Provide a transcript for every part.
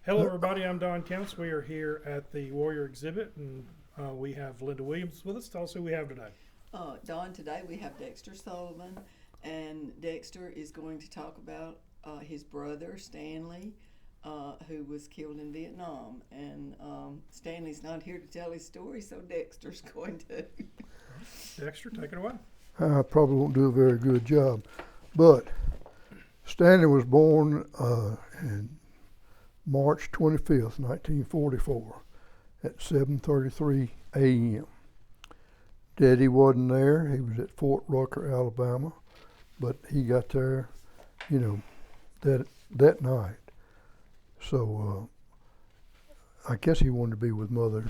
Hello, everybody. I'm Don Counts. We are here at the Warrior exhibit, and we have Linda Williams with us. Tell us who we have today. Dawn, today we have Dexter Sullivan, and Dexter is going to talk about his brother, Stanley, who was killed in Vietnam. And Stanley's not here to tell his story, so Dexter's going to. Dexter, take it away. I probably won't do a very good job, but Stanley was born in March 25th, 1944 at 7:33 a.m. Daddy wasn't there. He was at Fort Rucker, Alabama, but he got there, that night. So I guess he wanted to be with Mother.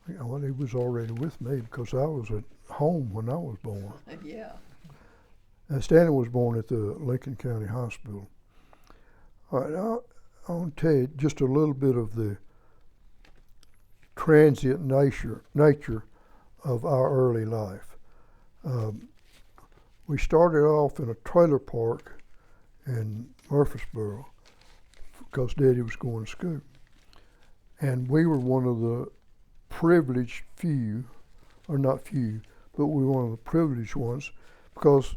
Well, he was already with me because I was at home when I was born. Yeah. And Stanley was born at the Lincoln County Hospital. All right, I want to tell you just a little bit of the transient nature of our early life. We started off in a trailer park in Murfreesboro because Daddy was going to school. And we were one of the privileged few, or not few, but we were one of the privileged ones because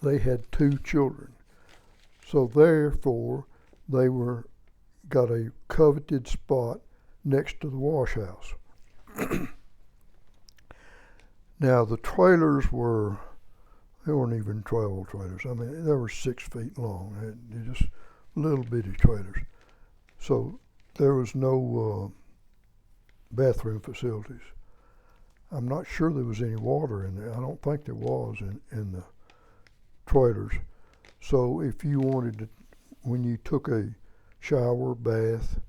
they had two children. So therefore, they got a coveted spot next to the wash house. Now the trailers they weren't even travel trailers. I mean, they were 6 feet long. They're just little bitty trailers. So there was no bathroom facilities. I'm not sure there was any water in there. I don't think there was in the trailers. So if you wanted to, when you took a shower, bath,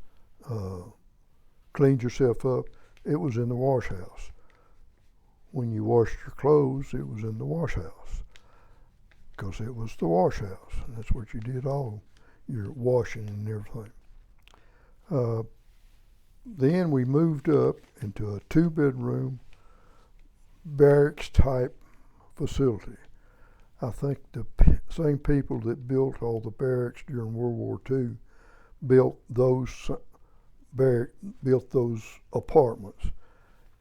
cleaned yourself up, it was in the wash house. When you washed your clothes, it was in the wash house because it was the wash house. And that's what you did all your washing and everything. Then we moved up into a 2-bedroom barracks type facility. I think the same people that built all the barracks during World War II built those apartments.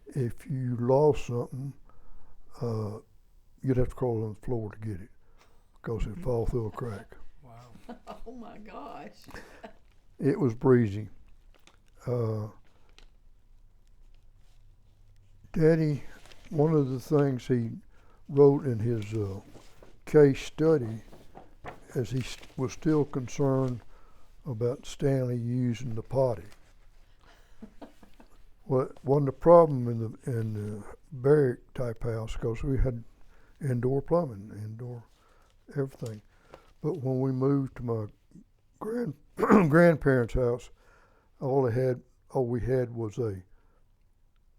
If you lost something, you'd have to crawl on the floor to get it because it'd fall through a crack. Wow. Oh my gosh. It was breezy. Daddy, one of the things he wrote in his case study, as he was still concerned about Stanley using the potty. Well, it wasn't a problem in the barrack type house because we had indoor plumbing, indoor everything. But when we moved to my grandparents' house, all we had was a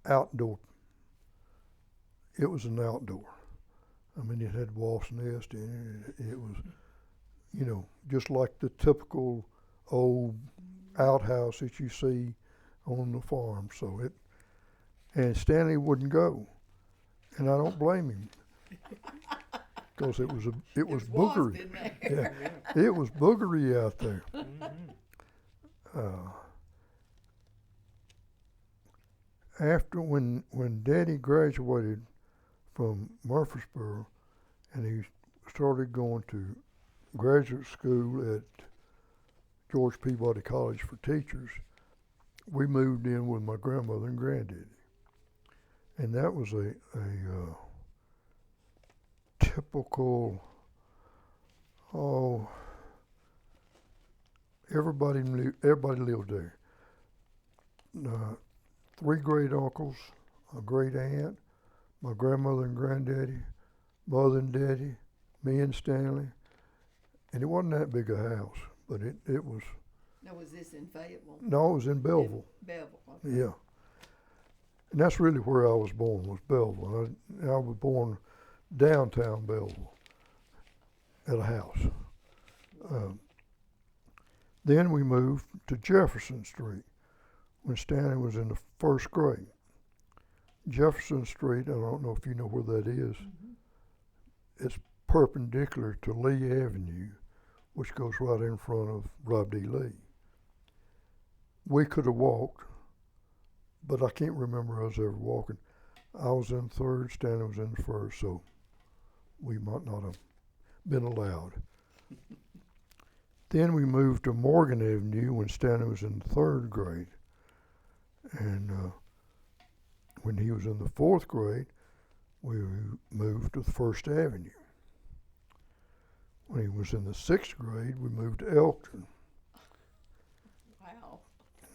outdoor. It was an outdoor. I mean, it had wasp nest in it. It was, just like the typical old outhouse that you see on the farm. And Stanley wouldn't go, and I don't blame him, because it was boogery. Yeah, it was boogery out there. After when Daddy graduated from Murfreesboro, and he started going to graduate school at George Peabody College for Teachers, we moved in with my grandmother and granddaddy. And that was a typical, everybody lived there. 3 great uncles, a great aunt, my grandmother and granddaddy, mother and daddy, me and Stanley. And it wasn't that big a house, but it was. Now, was this in Fayetteville? No, it was in Belleville. Belleville. Okay. Yeah. And that's really where I was born, was Belleville. I was born downtown Belleville at a house. Then we moved to Jefferson Street when Stanley was in the 1st grade. Jefferson Street, I don't know if you know where that is. Mm-hmm. It's perpendicular to Lee Avenue, which goes right in front of Rob D. Lee. We could have walked, but I can't remember us ever walking. I was in third, Stanley was in first, so we might not have been allowed. Then we moved to Morgan Avenue when Stanley was in third grade. And when he was in the fourth grade, we moved to First Avenue. When he was in the sixth grade, we moved to Elkton. Wow.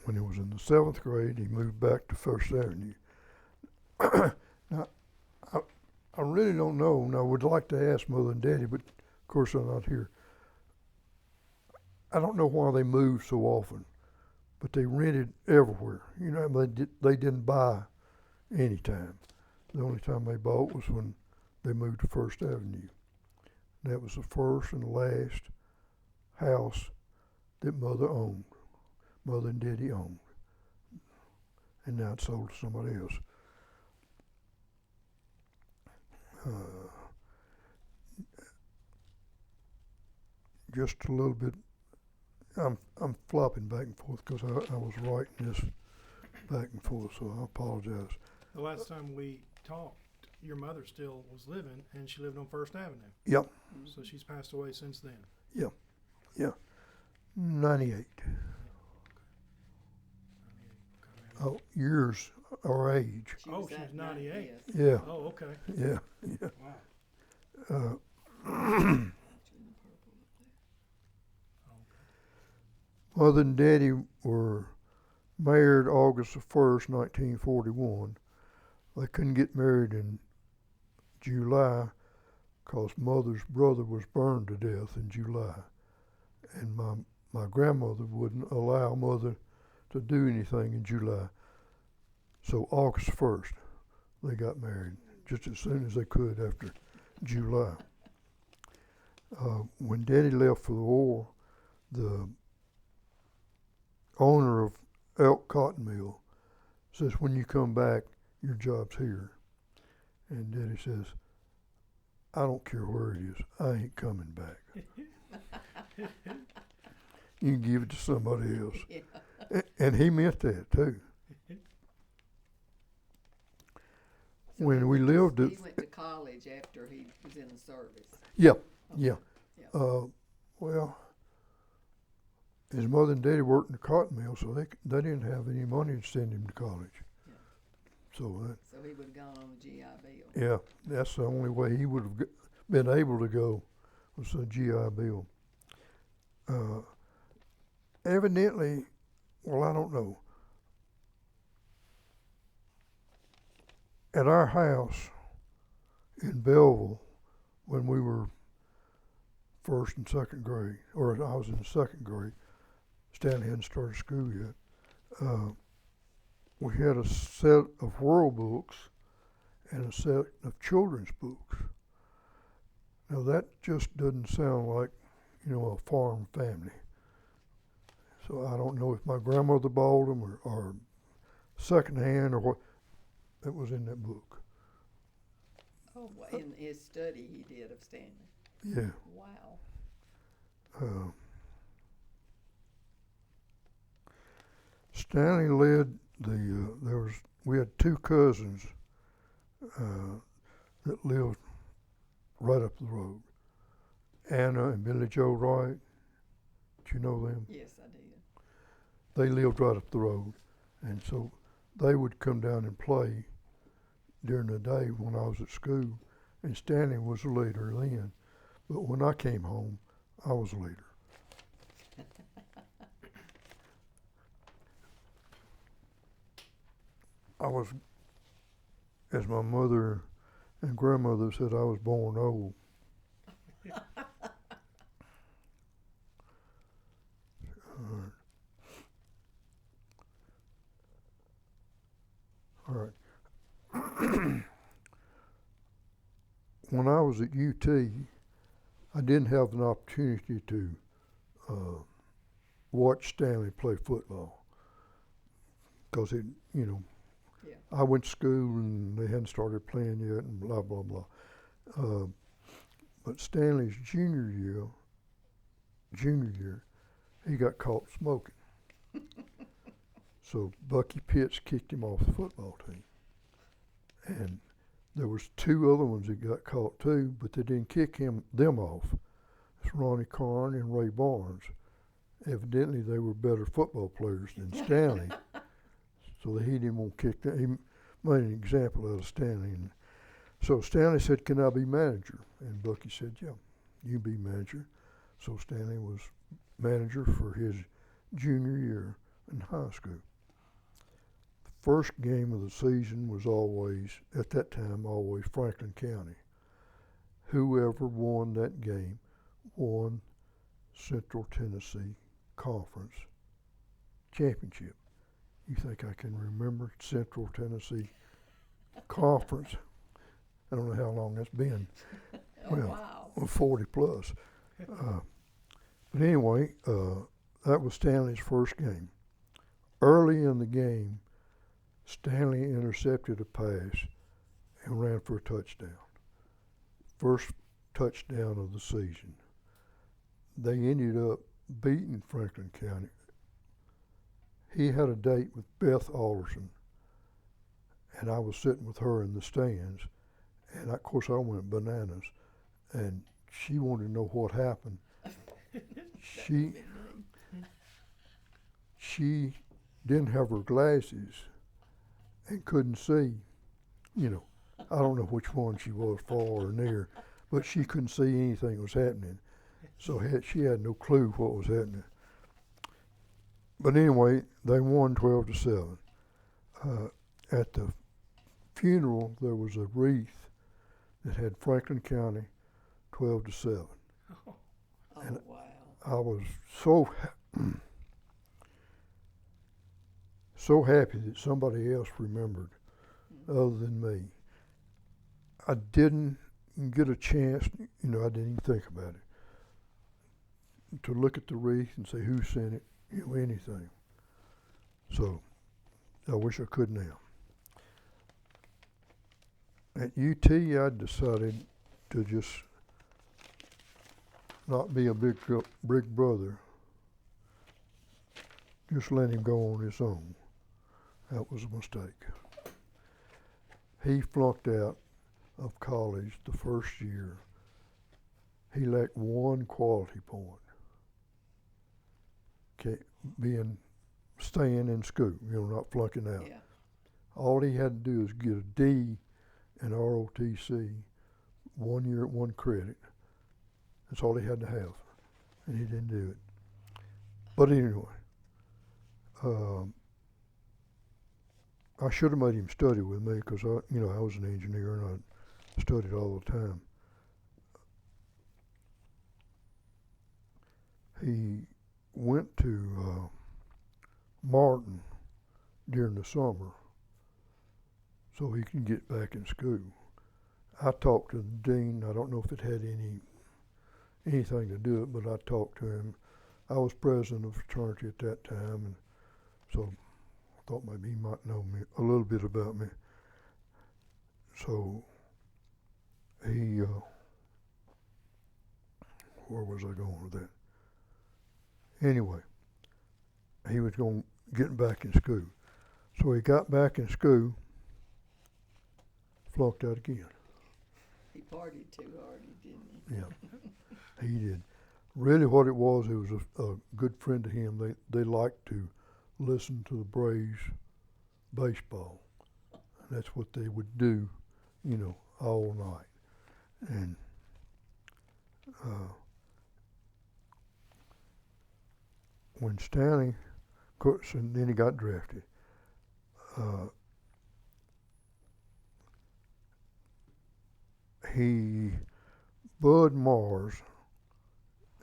When he was in the seventh grade, he moved back to First Avenue. Now, I really don't know, and I would like to ask Mother and Daddy, but of course they're not here. I don't know why they moved so often, but they rented everywhere. You know, they didn't buy any time. The only time they bought was when they moved to First Avenue. And that was the first and last house that Mother owned. Mother and Daddy owned. And now it's sold to somebody else. Just a little bit. I'm flopping back and forth because I was writing this back and forth, so I apologize. The last time we talked, your mother still was living, and she lived on First Avenue. Yep. So she's passed away since then. Yeah. 98. Oh, years or age. She Oh, was she's at 98. yes. Yeah. Oh, okay. Yeah. Wow. Mother and Daddy were married August the 1st, 1941. They couldn't get married in July because Mother's brother was burned to death in July. And my grandmother wouldn't allow Mother to do anything in July. So August 1st, they got married just as soon as they could after July. When Daddy left for the war, the owner of Elk Cotton Mill says, when you come back, your job's here. And Daddy says, I don't care where it is, I ain't coming back. You can give it to somebody else. Yeah. And he meant that too. So When we lived he at, went to college after he was in the service. yeah. Yeah. Well, his mother and daddy worked in the cotton mill, so they didn't have any money to send him to college. Yeah. So So he would have gone on the GI Bill. yeah, that's the only way he would have been able to go was a GI Bill. Evidently, well, I don't know. At our house in Belleville, when we were first and second grade, or I was in the second grade, Stanley hadn't started school yet. We had a set of world books and a set of children's books. Now that just doesn't sound like, a farm family. So I don't know if my grandmother bought them or secondhand or what. That was in that book. Oh, well, in his study he did of Stanley. Yeah. Wow. Stanley led we had two cousins that lived right up the road. Anna and Billy Joe Wright. Do you know them? Yes, I did. They lived right up the road. And so they would come down and play during the day when I was at school. And Stanley was the leader then. But when I came home, I was the leader. I was, as my mother and grandmother said, I was born old. All right. When I was at UT, I didn't have an opportunity to watch Stanley play football because Yeah. I went to school and they hadn't started playing yet and blah, blah, blah. But Stanley's junior year, junior year, he got caught smoking. So Bucky Pitts kicked him off the football team. And there was two other ones that got caught too, but they didn't kick them off. It's Ronnie Karn and Ray Barnes. Evidently, they were better football players than Stanley, so he didn't want to kick them. He made an example out of Stanley. And so Stanley said, "Can I be manager?" And Bucky said, "Yeah, you be manager." So Stanley was manager for his junior year in high school. The first game of the season was always, at that time, always Franklin County. Whoever won that game won Central Tennessee Conference Championship. You think I can remember Central Tennessee Conference? I don't know how long that's been. Oh, wow. 40 plus. But anyway, that was Stanley's first game. Early in the game, Stanley intercepted a pass and ran for a touchdown. First touchdown of the season. They ended up beating Franklin County. He had a date with Beth Alderson, and I was sitting with her in the stands, and of course I went bananas, and she wanted to know what happened. She didn't have her glasses and couldn't see. I don't know which one she was, far or near, but she couldn't see anything that was happening. So she had no clue what was happening. But anyway, they won 12-7. At the funeral, there was a wreath that had Franklin County 12-7. Oh, And wow. I was so happy that somebody else remembered other than me. I didn't get a chance, I didn't even think about it, to look at the wreath and say who sent it, anything. So I wish I could now. At UT, I decided to just not be a big brother. Just let him go on his own. That was a mistake. He flunked out of college the first year. He lacked one quality point. Staying in school, not flunking out. Yeah. All he had to do was get a D in ROTC, 1 year, 1 credit. That's all he had to have, and he didn't do it. But anyway, I should have made him study with me because I was an engineer and I studied all the time. He went to Martin during the summer so he can get back in school. I talked to the dean. I don't know if it had anything to do it, but I talked to him. I was president of the fraternity at that time, and so I thought maybe he might know me a little bit about me. So he, where was I going with that? Anyway, he was going to get back in school. So he got back in school, flunked out again. He partied too hard, didn't he? Yeah, he did. Really what it was a good friend of him. They liked to listen to the Braves baseball. And that's what they would do, all night. And when Stanley, of course, and then he got drafted. Bud Mars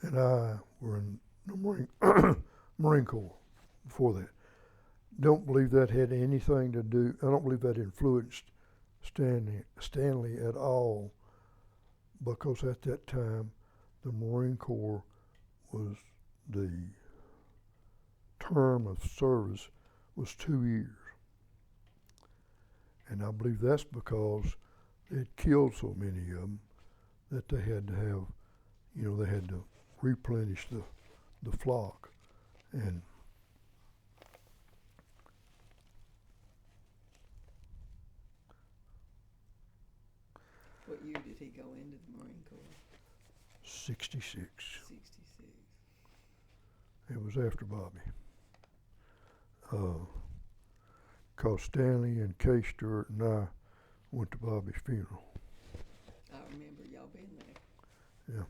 and I were in the Marine Corps before that. Don't believe that had anything to do, I don't believe that influenced Stanley at all, because at that time the Marine Corps was, the term of service was 2 years. And I believe that's because they had killed so many of them that they had to have, they had to replenish the flock. And What year did he go into the Marine Corps? 66. 66. It was after Bobby. 'Cause Stanley and Kay Stewart and I went to Bobby's funeral. I remember y'all being there.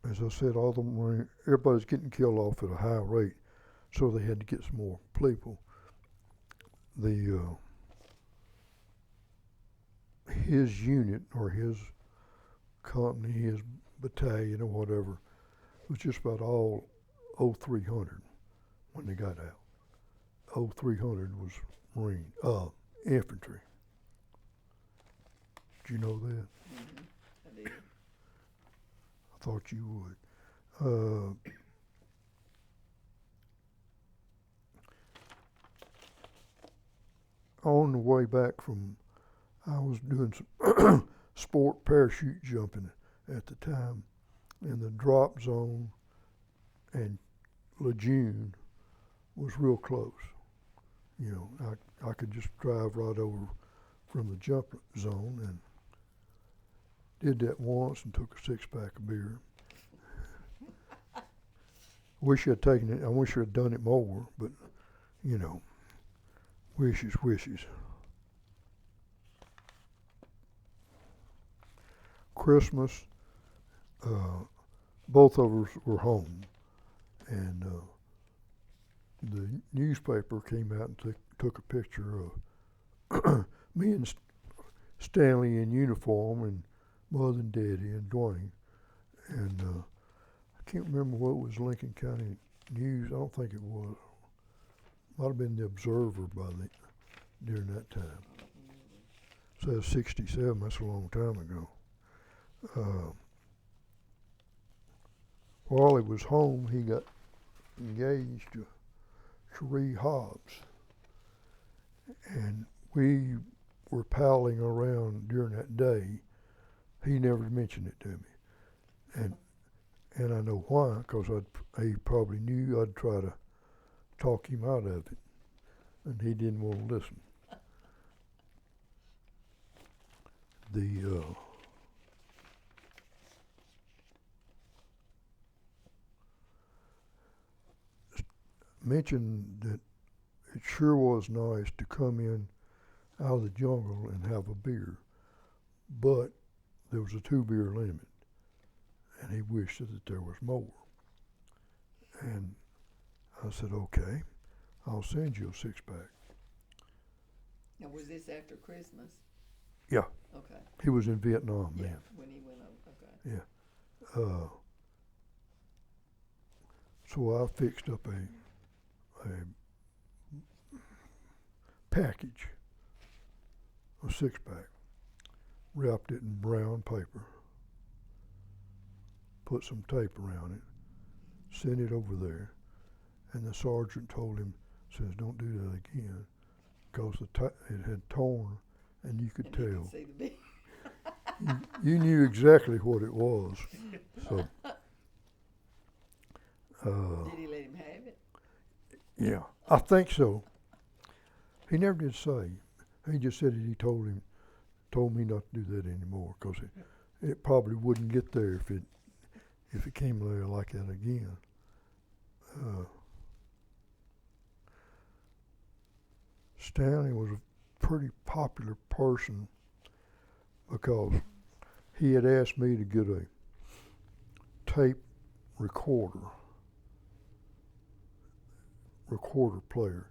As I said, all the Marine, everybody's getting killed off at a high rate, so they had to get some more people. His unit or his company, his battalion or whatever, was just about all 0300 when they got out. 0300 was Marine, infantry. Did you know that? I did. I thought you would. On the way back from, I was doing some sport parachute jumping at the time, and the drop zone and Lejeune was real close. You know, I could just drive right over from the jump zone, and did that once and took a 6-pack of beer. Wish I'd taken it. I wish I'd done it more, but you know, wishes. Christmas, both of us were home, and the newspaper came out and took a picture of me and Stanley in uniform, and Mother and Daddy and Dwayne, and I can't remember what was Lincoln County News. I don't think it was. Might have been the Observer during that time. So 67. That's a long time ago. While he was home, he got engaged to Cherie Hobbs, and we were palling around during that day. He never mentioned it to me, and I know why, because he probably knew I'd try to talk him out of it, and he didn't want to listen. Mentioned that it sure was nice to come in out of the jungle and have a beer, but there was a 2-beer limit, and he wished that there was more. And I said, okay, I'll send you a 6-pack. Now, was this after Christmas? Yeah. Okay. He was in Vietnam then. Yeah, when he went over. Okay. Yeah. So I fixed up a package, a 6-pack, wrapped it in brown paper, put some tape around it, sent it over there, and the sergeant told him, says, don't do that again, because it had torn, and you could And tell. you could see the big. You knew exactly what it was. So, Did he let him have it? yeah, I think so. He never did say. He just said that he told me not to do that anymore, because it probably wouldn't get there if it came there like that again. Stanley was a pretty popular person because he had asked me to get a tape recorder player.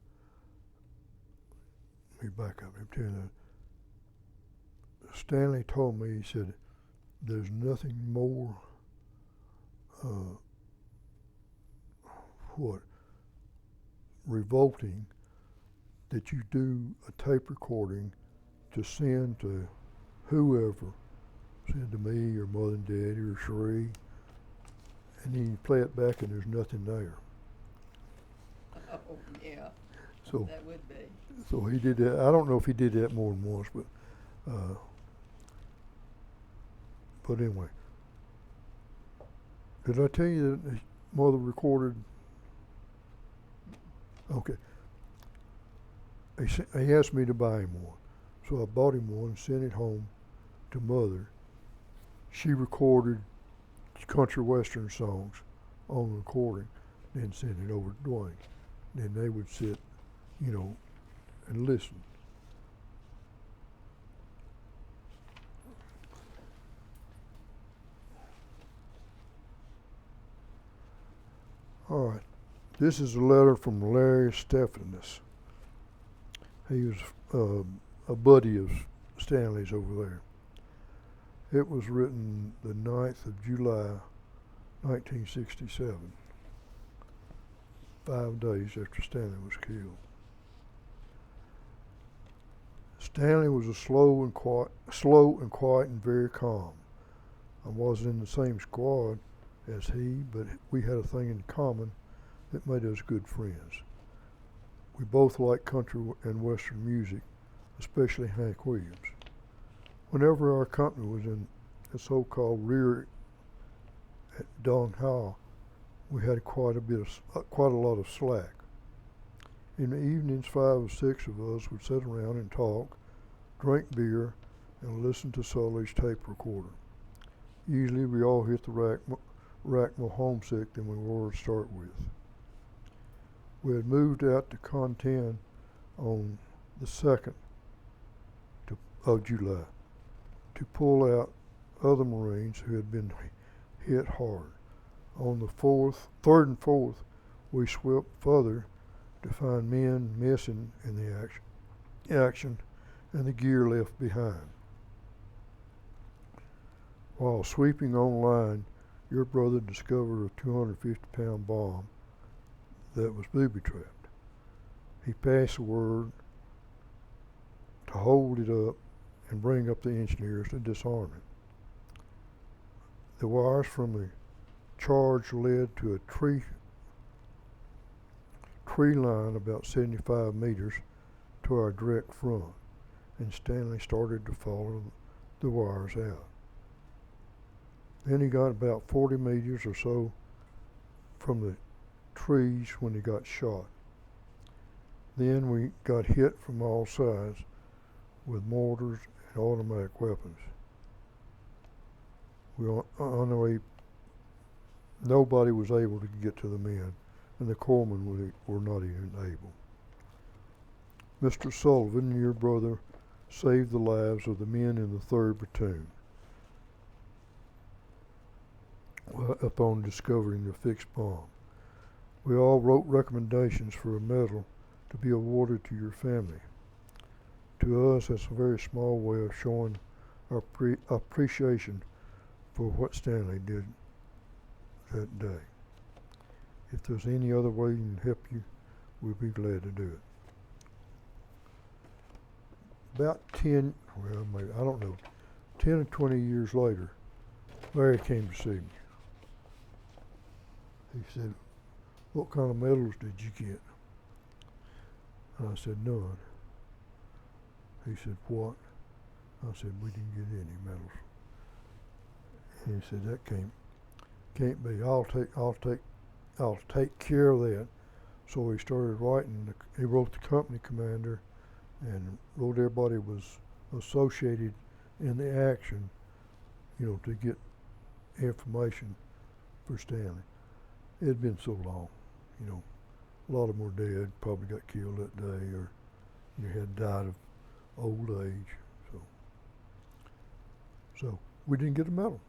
Let me back up. I'm telling you, Stanley told me, he said, there's nothing more revolting that you do a tape recording to send to whoever, send to me or Mother and Daddy or Cherie, and then you play it back and there's nothing there. Oh, yeah. So That would be. So he did that. I don't know if he did that more than once, but anyway, Did I tell you that his mother recorded? Okay. He asked me to buy him one. So I bought him one and sent it home to Mother. She recorded country western songs on the recording, then sent it over to Dwayne. Then they would sit, and listen. All right. This is a letter from Larry Stephanus. He was a buddy of Stanley's over there. It was written the 9th of July, 1967, 5 days after Stanley was killed. Stanley was slow and quiet and very calm. I wasn't in the same squad as he, but we had a thing in common that made us good friends. We both liked country and western music, especially Hank Williams. Whenever our company was in the so-called rear at Don Hall, we had quite a lot of slack. In the evenings, 5 or 6 of us would sit around and talk, drink beer, and listen to Sully's tape recorder. Usually, we all hit the rack more homesick than we were to start with. We had moved out to Contan on the 2nd of July to pull out other Marines who had been hit hard. On the 3rd and 4th, we swept further to find men missing in the action and the gear left behind. While sweeping on line, your brother discovered a 250-pound bomb that was booby-trapped. He passed the word to hold it up and bring up the engineers to disarm it. The wires from the charge led to a tree line about 75 meters to our direct front, and Stanley started to follow the wires out. Then he got about 40 meters or so from the trees when he got shot. Then we got hit from all sides with mortars and automatic weapons. Nobody was able to get to the men, and the corpsmen were not even able. Mr. Sullivan, your brother, saved the lives of the men in the 3rd Platoon upon discovering the fixed bomb. We all wrote recommendations for a medal to be awarded to your family. To us, that's a very small way of showing our appreciation for what Stanley did that day. If there's any other way we can help you, we'll be glad to do it. About 10 or 20 years later, Larry came to see me. He said, "What kind of medals did you get?" And I said, "None." He said, "What?" I said, "We didn't get any medals." And he said, "That can't be. I'll take care of that." So he started writing. He wrote the company commander and wrote everybody was associated in the action, to get information for Stanley. It had been so long, a lot of them were dead, probably got killed that day, or had died of old age. So we didn't get a medal.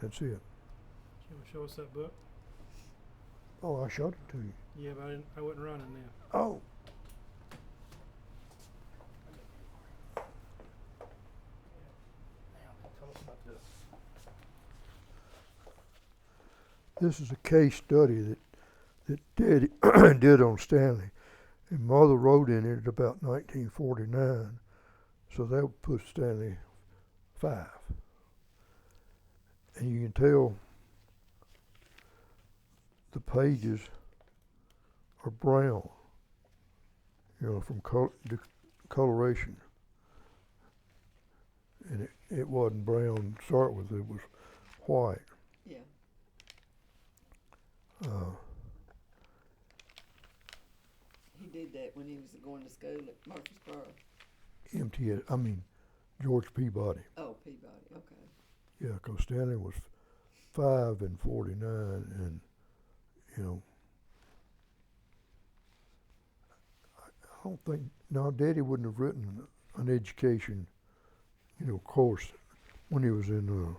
That's it. You want to show us that book? Oh, I showed it to you. Yeah, but I wasn't running then. Oh. Tell us about this. This is a case study that Daddy did on Stanley, and Mother wrote in it about 1949, so that would put Stanley 5. And you can tell the pages are brown, from coloration. And it wasn't brown to start with, it was white. Yeah. He did that when he was going to school at Murfreesboro. MTS, I mean, George Peabody. Oh, Peabody, okay. Yeah, 'cause Stanley was 5 and 49, and, you know, I don't think, no, Daddy wouldn't have written an education, you know, course when he was in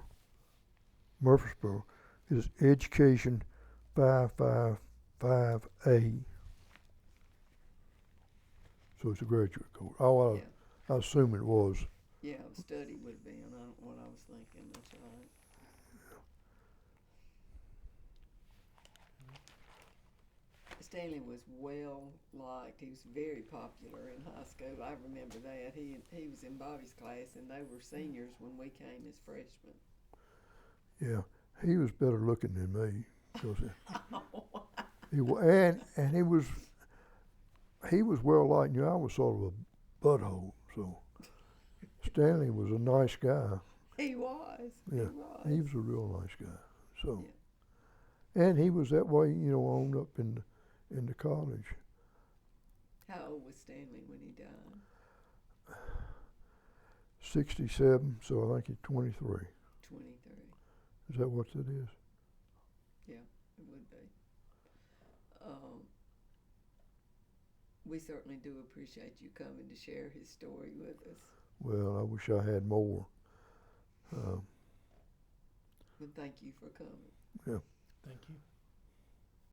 Murfreesboro. His education 555A. So it's a graduate course. Oh, Yeah. I assume it was. Yeah, study would have been what I was thinking. That's right. Stanley was well liked. He was very popular in high school. I remember that. He was in Bobby's class, and they were seniors when we came as freshmen. Yeah, he was better looking than me. 'Cause and he was well liked. You know, I was sort of a butthole, so Stanley was a nice guy. He was. Yeah, He he was. was a real nice guy. So, Yeah. and he was that way, you know, on up in the college. How old was Stanley when he died? 67, so I think he's 23. 23. Is that what that is? Yeah, it would be. We certainly do appreciate you coming to share his story with us. Well, I wish I had more. And thank you for coming. Yeah. Thank you.